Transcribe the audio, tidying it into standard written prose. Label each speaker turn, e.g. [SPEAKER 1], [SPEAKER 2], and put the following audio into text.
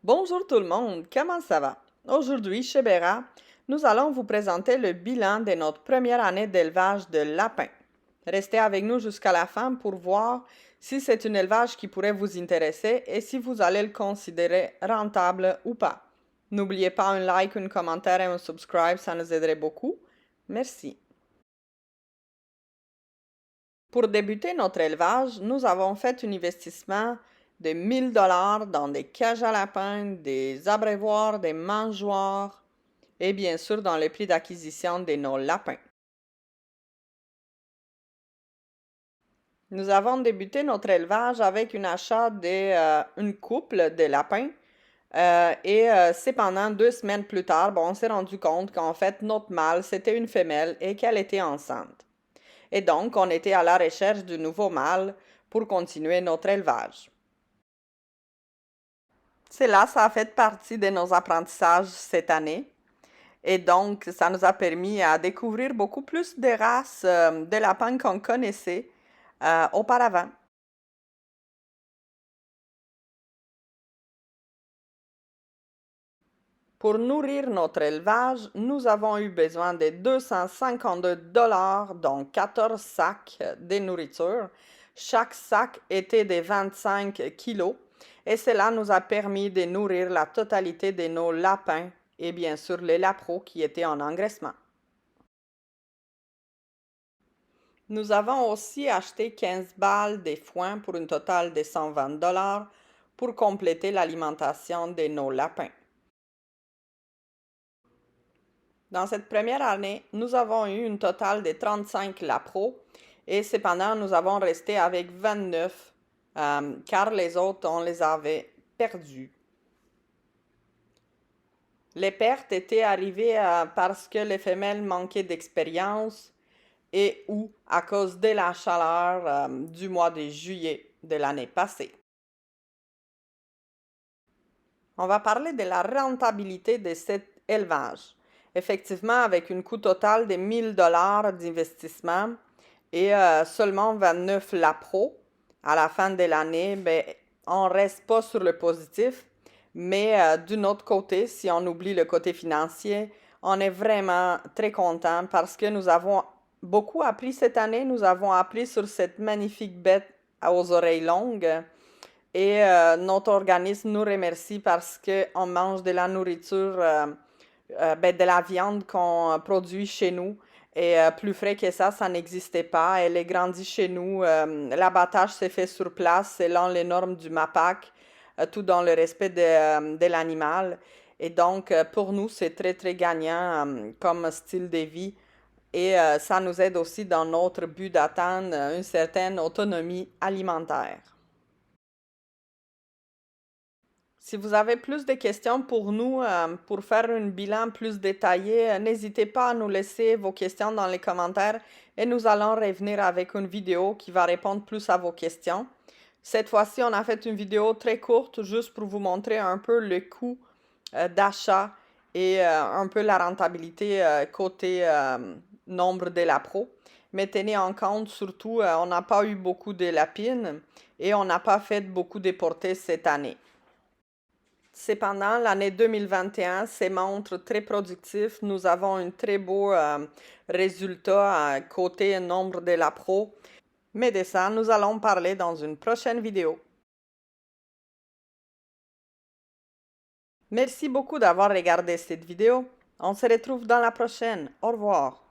[SPEAKER 1] Bonjour tout le monde, comment ça va? Aujourd'hui, chez Béra, nous allons vous présenter le bilan de notre première année d'élevage de lapins. Restez avec nous jusqu'à la fin pour voir si c'est un élevage qui pourrait vous intéresser et si vous allez le considérer rentable ou pas. N'oubliez pas un like, un commentaire et un subscribe, ça nous aiderait beaucoup. Merci. Pour débuter notre élevage, nous avons fait un investissement de 1 000 $ dans des cages à lapins, des abreuvoirs, des mangeoires et bien sûr dans le prix d'acquisition de nos lapins. Nous avons débuté notre élevage avec un achat d'une couple de lapins c'est pendant 2 semaines plus tard, on s'est rendu compte qu'en fait notre mâle c'était une femelle et qu'elle était enceinte. Et donc on était à la recherche de nouveaux mâles pour continuer notre élevage. Cela, ça a fait partie de nos apprentissages cette année. Et donc, ça nous a permis à découvrir beaucoup plus de races de lapins qu'on connaissait auparavant. Pour nourrir notre élevage, nous avons eu besoin de 252 $, dont 14 sacs de nourriture. Chaque sac était de 25 kilos et cela nous a permis de nourrir la totalité de nos lapins et bien sûr les lapros qui étaient en engraissement. Nous avons aussi acheté 15 balles de foin pour un total de 120 $ pour compléter l'alimentation de nos lapins. Dans cette première année, nous avons eu un total de 35 lapros et cependant nous avons resté avec 29 car les autres, on les avait perdus. Les pertes étaient arrivées parce que les femelles manquaient d'expérience et ou à cause de la chaleur du mois de juillet de l'année passée. On va parler de la rentabilité de cet élevage. Effectivement, avec un coût total de 1 000 $ d'investissement et seulement 29 lapros à la fin de l'année, on ne reste pas sur le positif. Mais d'un autre côté, si on oublie le côté financier, on est vraiment très content parce que nous avons beaucoup appris cette année. Nous avons appris sur cette magnifique bête aux oreilles longues. Et notre organisme nous remercie parce qu'on mange de la nourriture, de la viande qu'on produit chez nous. Et plus frais que ça n'existait pas. Elle est grandie chez nous. L'abattage s'est fait sur place selon les normes du MAPAC, tout dans le respect de l'animal. Et donc, pour nous, c'est très, très gagnant comme style de vie. Et ça nous aide aussi dans notre but d'atteindre une certaine autonomie alimentaire. Si vous avez plus de questions pour nous, pour faire un bilan plus détaillé, n'hésitez pas à nous laisser vos questions dans les commentaires et nous allons revenir avec une vidéo qui va répondre plus à vos questions. Cette fois-ci, on a fait une vidéo très courte juste pour vous montrer un peu le coût d'achat et un peu la rentabilité côté nombre de lapros. Mais tenez en compte surtout, on n'a pas eu beaucoup de lapines et on n'a pas fait beaucoup de portées cette année. Cependant, l'année 2021 se montre très productif. Nous avons un très beau résultat côté nombre de lapros. Mais de ça, nous allons parler dans une prochaine vidéo. Merci beaucoup d'avoir regardé cette vidéo. On se retrouve dans la prochaine. Au revoir.